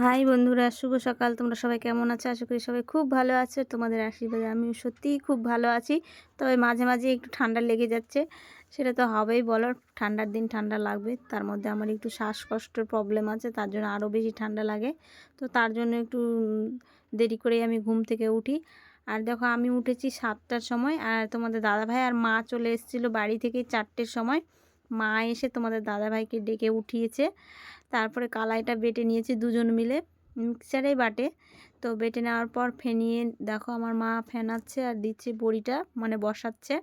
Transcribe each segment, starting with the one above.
High বন্ধুরা, শুভ সকাল। তোমরা সবাই কেমন আছো? আশা করি সবাই খুব ভালো আছো। তোমাদের আশীর্বাদে আমিও সত্যিই খুব ভালো আছি। তবে মাঝে মাঝে একটু ঠান্ডা লেগে যাচ্ছে, সেটা তো হবেই বলো। ঠান্ডার দিন ঠান্ডা লাগবে। তার মধ্যে আমার একটু শ্বাসকষ্টের প্রবলেম আছে, তার জন্য আরও বেশি ঠান্ডা লাগে। তো তার জন্য একটু দেরি করেই আমি ঘুম থেকে উঠি। আর দেখো, আমি উঠেছি 7টার সময়, আর তোমাদের দাদাভাই আর মা চলে এসেছিলো বাড়ি থেকে 4টের সময়। মা এসে তোমাদের দাদাভাইকে ডেকে উঠিয়েছে। তারপরে কালাইটা বেটে নিয়েছি দুজন মিলে, মিক্সচারেই বাটে। তো বেটে নেওয়ার পর ফেনিয়ে দেখো আমার মা ফেনাচ্ছে আর দিচ্ছে বড়িটা, মানে বসাচ্ছে।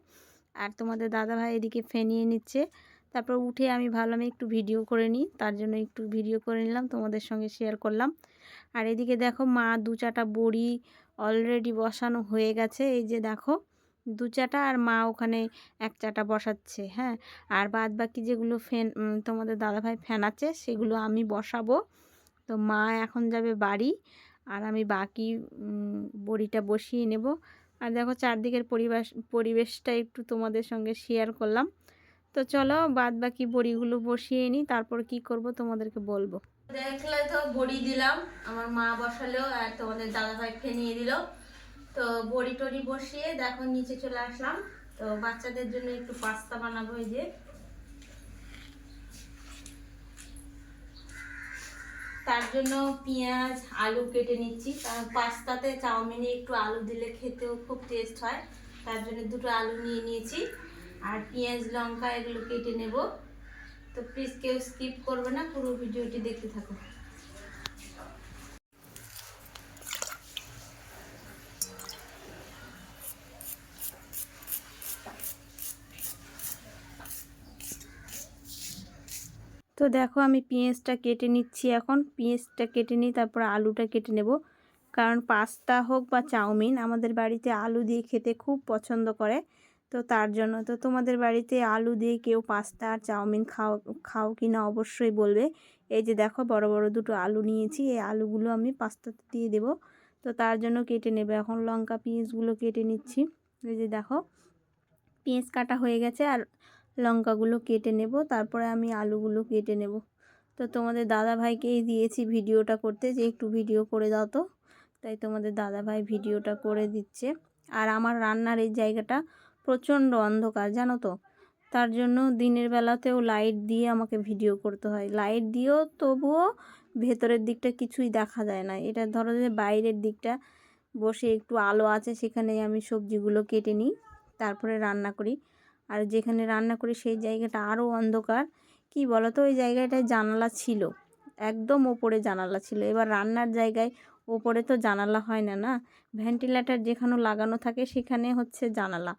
আর তোমাদের দাদাভাই এদিকে ফেনিয়ে নিচ্ছে। তারপর উঠে আমি ভাবলাম একটু ভিডিও করে নিই, তার জন্য একটু ভিডিও করে নিলাম, তোমাদের সঙ্গে শেয়ার করলাম। আর এদিকে দেখো, মা 2 চাটা বড়ি অলরেডি বসানো হয়ে গেছে। এই যে দেখো 2 চাটা, আর মা ওখানে 1 চাটা বসাচ্ছে। হ্যাঁ, আর বাদ বাকি যেগুলো তোমাদের দাদাভাই ফেনাচ্ছে সেগুলো আমি বসাবো। তো মা এখন যাবে বাড়ি, আর আমি বাকি বড়িটা বসিয়ে নেব। আর দেখো চারদিকের পরিবেশটা একটু তোমাদের সঙ্গে শেয়ার করলাম। তো চলো বাদ বাকি বড়িগুলো বসিয়ে নিই, তারপর কি করব তোমাদেরকে বলবো। দেখলে তো বড়ি দিলাম, আমার মা বসালো আর তোমাদের দাদাভাই ফেনিয়ে দিল। তো বড়ি টড়ি বসিয়ে দেখো নিচে চলে আসলাম। তো বাচ্চাদের জন্য একটু পাস্তা বানাবো। এই যে তার জন্য পেঁয়াজ আলু কেটে নিচ্ছি, কারণ পাস্তাতে চাউমিনে একটু আলু দিলে খেতেও খুব টেস্ট হয়। তার জন্য 2টো আলু নিয়ে নিয়েছি, আর পেঁয়াজ লঙ্কা এগুলো কেটে নেব। তো প্লিজ কেউ স্কিপ করবে না, পুরো ভিডিওটি দেখতে থাকো। তো দেখো আমি পেঁয়াজটা কেটে নিচ্ছি। এখন পেঁয়াজটা কেটে নিই, তারপর আলুটা কেটে নেব। কারণ পাস্তা হোক বা চাউমিন, আমাদের বাড়িতে আলু দিয়ে খেতে খুব পছন্দ করে। তো তার জন্য তো তোমাদের বাড়িতে আলু দিয়ে কেউ পাস্তা আর চাউমিন খাও কি না অবশ্যই বলবে। এই যে দেখো বড় বড় 2টো আলু নিয়েছি, এই আলুগুলো আমি পাস্তাতে দিয়ে দেব। তো তার জন্য কেটে নেবে। এখন লঙ্কা পেঁয়াজগুলো কেটে নিচ্ছি। এই যে দেখো পেঁয়াজ কাটা হয়ে গেছে, আর লঙ্কাগুলো কেটে নেব। তারপরে আমি আলুগুলো কেটে নেব। তো তোমাদের দাদাভাইকেই দিয়েছি ভিডিওটা করতে, যে একটু ভিডিও করে দাও তো। তাই তোমাদের দাদাভাই ভিডিওটা করে দিচ্ছে। আর আমার রান্নার এই জায়গাটা প্রচণ্ড অন্ধকার, জানো তো। তার জন্য দিনের বেলাতেও লাইট দিয়ে আমাকে ভিডিও করতে হয়। লাইট দিয়েও তবুও ভেতরের দিকটা কিছুই দেখা যায় না। এটা ধরো যে বাইরের দিকটা বসে একটু আলো আছে, সেখানেই আমি সবজিগুলো কেটে নিই, তারপরে রান্না করি। আর যেখানে রান্না করি সেই জায়গাটা আরও অন্ধকার। কি বলো তো, ওই জায়গাটায় জানালা ছিল, একদম ওপরে জানালা ছিল। এবার রান্নার জায়গায় ওপরে তো জানালা হয় না, না। ভেন্টিলেটর যেখানে লাগানো থাকে সেখানে হচ্ছে জানালা।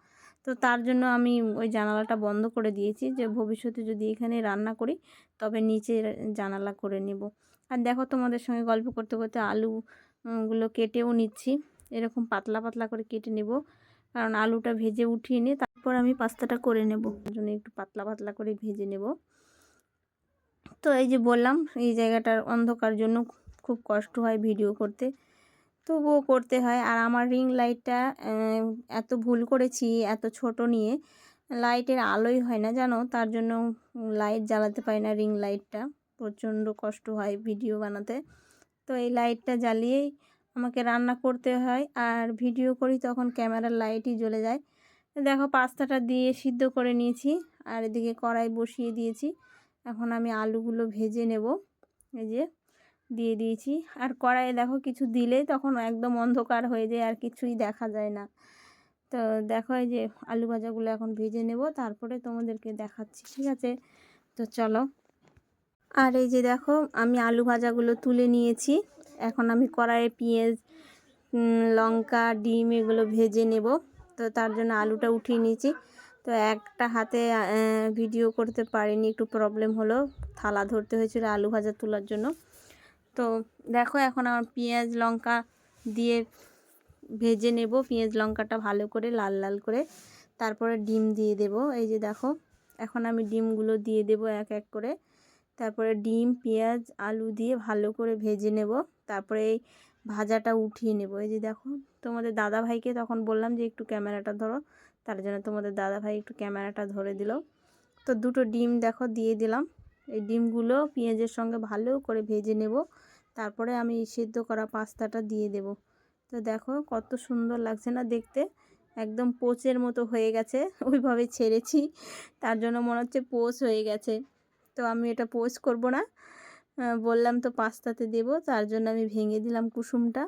তো তার জন্য আমি ওই জানালাটা বন্ধ করে দিয়েছি, যে ভবিষ্যতে যদি এখানে রান্না করি তবে নিচে জানালা করে নেব। আর দেখো তোমাদের সঙ্গে গল্প করতে করতে আলুগুলো কেটেও নিচ্ছি। এরকম পাতলা পাতলা করে কেটে নেব, কারণ আলুটা ভেজে উঠিয়ে নিয়ে তারপর আমি পাস্তাটা করে নেব। তার জন্য একটু পাতলা পাতলা করে ভেজে নেব। তো এই যে বললাম, এই জায়গাটার অন্ধকার জন্য খুব কষ্ট হয় ভিডিও করতে, তবুও করতে হয়। আর আমার রিং লাইটটা এত ভুল করেছি, এত ছোট নিয়ে লাইটের আলোই হয় না, জানো। তার জন্য লাইট জ্বালাতে পারি না। রিং লাইটটা প্রচণ্ড কষ্ট হয় ভিডিও বানাতে। তো এই লাইটটা জ্বালিয়েই আমাকে রান্না করতে হয়, আর ভিডিও করি তখন ক্যামেরার লাইটই জ্বলে যায়। দেখো পাস্তাটা দিয়ে সিদ্ধ করে নিয়েছি, আর এদিকে কড়াই বসিয়ে দিয়েছি। এখন আমি আলুগুলো ভেজে নেব। এই যে দিয়ে দিয়েছি। আর কড়াইয়ে দেখো কিছু দিলেই তখন একদম অন্ধকার হয়ে যায়, আর কিছুই দেখা যায় না। তো দেখো এই যে আলু ভাজাগুলো এখন ভেজে নেব, তারপরে তোমাদেরকে দেখাচ্ছি, ঠিক আছে। তো চলো। আর এই যে দেখো আমি আলু ভাজাগুলো তুলে নিয়েছি। এখন আমি কড়াইয়ে পেঁয়াজ লঙ্কা ডিম এগুলো ভেজে নেব। তো তার জন্য আলুটা উঠিয়ে নিয়েছি। তো একটা হাতে ভিডিও করতে পারিনি, একটু প্রবলেম হলো, থালা ধরতে হয়েছিল আলু ভাজা তোলার জন্য। তো দেখো এখন আমার পেঁয়াজ লঙ্কা দিয়ে ভেজে নেব, পেঁয়াজ লঙ্কাটা ভালো করে লাল লাল করে। তারপরে ডিম দিয়ে দেব। এই যে দেখো এখন আমি ডিমগুলো দিয়ে দেব এক এক করে। তারপরে ডিম পেঁয়াজ আলু দিয়ে ভালো করে ভেজে নেব। তারপরে এই ভাজাটা উঠিয়ে নেব। এই যে দেখো তোমাদের দাদাভাইকে তখন বললাম যে একটু ক্যামেরাটা ধরো, তার জন্য তোমাদের দাদাভাই একটু ক্যামেরাটা ধরে দিল। তো 2টো ডিম দেখো দিয়ে দিলাম। এই ডিমগুলো পেঁয়াজের সঙ্গে ভালো করে ভেজে নেব। তারপরে আমি সিদ্ধ করা পাস্তাটা দিয়ে দেব। তো দেখো কত সুন্দর লাগছে না দেখতে, একদম পোচের মতো হয়ে গেছে। ওইভাবে ছেড়েছি, তার জন্য মনে হচ্ছে পোচ হয়ে গেছে। তো আমি এটা পোচ করব না, বললাম তো পাস্তাতে দেব, তার জন্য আমি ভেঙে দিলাম কুসুমটা।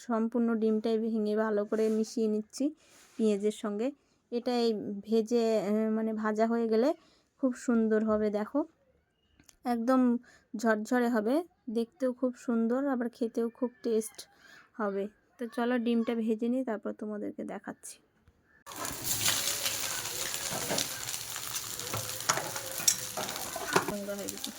সম্পূর্ণ ডিমটাই ভেঙে ভালো করে মিশিয়ে নিচ্ছি পেঁয়াজের সঙ্গে। এটা এই ভেজে মানে ভাজা হয়ে গেলে খুব সুন্দর হবে। দেখো একদম ঝরঝরে হবে, দেখতেও খুব সুন্দর, আবার খেতেও খুব টেস্ট হবে। তো চলো ডিমটা ভেজে নিই, তারপর তোমাদেরকে দেখাচ্ছি। সুন্দর হয়ে গেছে।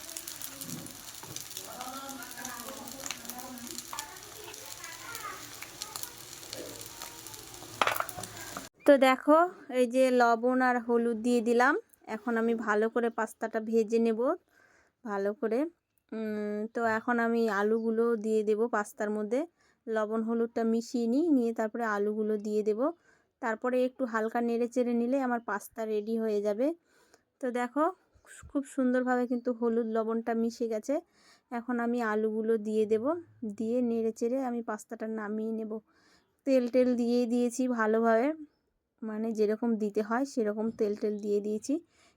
তো দেখো এই যে লবণ আর হলুদ দিয়ে দিলাম। এখন আমি ভালো করে পাস্তাটা ভেজে নেব ভালো করে। তো এখন আমি আলুগুলো দিয়ে দেব পাস্তার মধ্যে। লবণ হলুদটা মিশিয়ে নিয়ে তারপরে আলুগুলো দিয়ে দেব। তারপরে একটু হালকা নেড়ে চেড়ে নিলে আমার পাস্তা রেডি হয়ে যাবে। তো দেখো খুব সুন্দরভাবে কিন্তু হলুদ লবণটা মিশে গেছে। এখন আমি আলুগুলো দিয়ে দেব, দিয়ে নেড়ে চেড়ে আমি পাস্তাটা নামিয়ে নেব। তেল দিয়ে দিয়েছি ভালোভাবে, মানে যেরকম দিতে হয় সেরকম তেল দিয়ে দিয়েছি।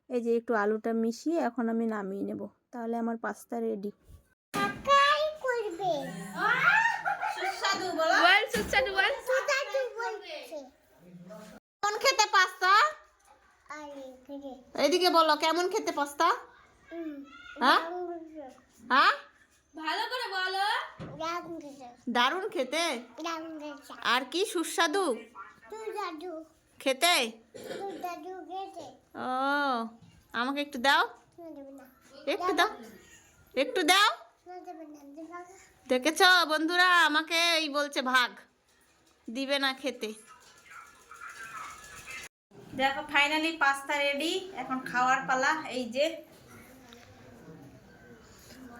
এই যে একটু আলুটা মিশিয়ে এখন আমি নামিয়ে নেব, তাহলে আমার পাস্তা রেডি। কেমন খেতে পাস্তা? এদিকে বলো কেমন খেতে পাস্তা? হ্যাঁ হ্যাঁ ভালো করে বলো। দারুণ খেতে। আর কি সুস্বাদু খেতে? ও আমাকে একটু দাও, একটু দাও, একটু দাও। দেখেছ বন্ধুরা, আমাকে এই বলছে ভাগ, দিবে না খেতে। দেখো ফাইনালি পাস্তা রেডি, এখন খাওয়ার পালা। এই যে,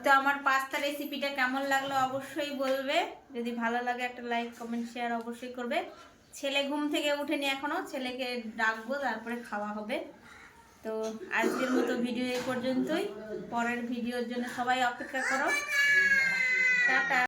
তো আমার পাস্তা রেসিপিটা কেমন লাগলো অবশ্যই বলবে। যদি ভালো লাগে একটা লাইক কমেন্ট শেয়ার অবশ্যই করবে। ছেলে ঘুম থেকে উঠেনি এখনো, ছেলেকে ডাকবো তারপরে খাওয়া হবে। তো আজকের মতো ভিডিও এই পর্যন্তই। পরের ভিডিওর জন্য সবাই অপেক্ষা করো। টাটা।